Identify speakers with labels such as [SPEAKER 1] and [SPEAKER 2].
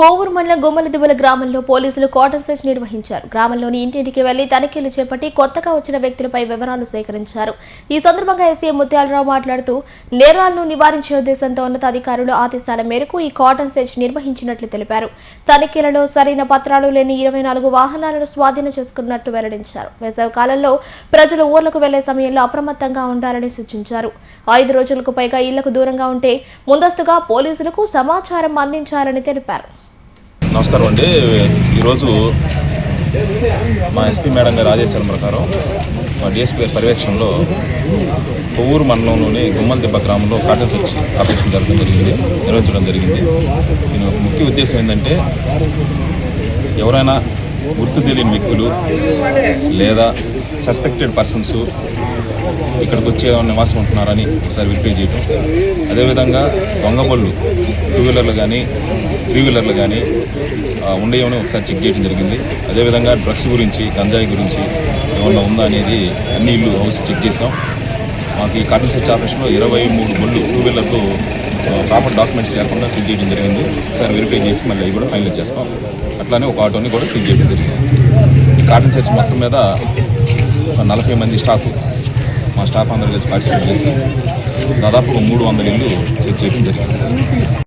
[SPEAKER 1] కోవూరు మండలం గుమ్మలదిబ్బల గ్రామంలో పోలీసులు కాటన్ సెర్చ్ నిర్వహించారు. గ్రామంలోని ఇంటింటికి వెళ్లి తనిఖీలు చేపట్టి కొత్తగా వచ్చిన వ్యక్తులపై వివరాలు సేకరించారు. ఈ సందర్భంగా ఎస్ఐ ముత్యాలరావు మాట్లాడుతూ నేరాలను నివారించే ఉద్దేశంతో ఉన్నతాధికారులు ఆదేశాల మేరకు ఈ కాటన్ సెర్చ్ నిర్వహించినట్లు తెలిపారు. తనిఖీలలో సరైన పత్రాలు లేని 24 వాహనాలను స్వాధీనం చేసుకున్నట్టు వెల్లడించారు. వేసవి కాలంలో ప్రజలు ఊర్లకు వెళ్లే సమయంలో అప్రమత్తంగా ఉండాలని సూచించారు. 5 రోజులకు పైగా ఇళ్లకు దూరంగా ఉంటే ముందస్తుగా పోలీసులకు సమాచారం అందించాలని తెలిపారు.
[SPEAKER 2] నమస్కారం అండి. ఈరోజు మా ఎస్పీ మేడం గారి ఆదేశాల ప్రకారం మా డిఎస్పీ గారి పర్యవేక్షణలో కొవ్వూరు మండలంలోని గుమ్మలదిబ్బ గ్రామంలో కాటన్ సెర్చ్ ఆపరేషన్ నిర్వహించడం జరిగింది. దీని ఒక ముఖ్య ఉద్దేశం ఏంటంటే ఎవరైనా గుర్తు తెలియని వ్యక్తులు లేదా సస్పెక్టెడ్ పర్సన్స్ ఇక్కడికి వచ్చే నివాసం ఉంటున్నారని ఒకసారి వెరిఫై చేయడం, అదేవిధంగా దొంగబళ్ళు 2 వీలర్లు కానీ 3 వీలర్లు కానీ ఉండేవని ఒకసారి చెక్ చేయడం జరిగింది. అదేవిధంగా డ్రగ్స్ గురించి, గంజాయి గురించి ఏమన్నా ఉందా అనేది అన్ని ఇల్లు హౌస్ చెక్ చేసాం. మాకు ఈ కాటన్ సెర్చ్ ఆపరేషన్లో 23 బళ్ళు 2 వీలర్లు ప్రాపర్ డాక్యుమెంట్స్ లేకుండా సీజ్ చేయడం జరిగింది. ఒకసారి వెరిఫై చేసి మళ్ళీ అవి కూడా ఫైనల్ చేస్తాం. అట్లానే ఒక ఆటోని కూడా సీజ్ చేయడం జరిగింది. ఈ కాటన్ సెర్చ్ మొత్తం మీద 40 మంది స్టాఫ్, మా స్టాఫ్ అందరూ కలిసి పార్టిసిపేట్ చేసి దాదాపు 300 ఇల్లు చెక్ చేయడం జరిగింది.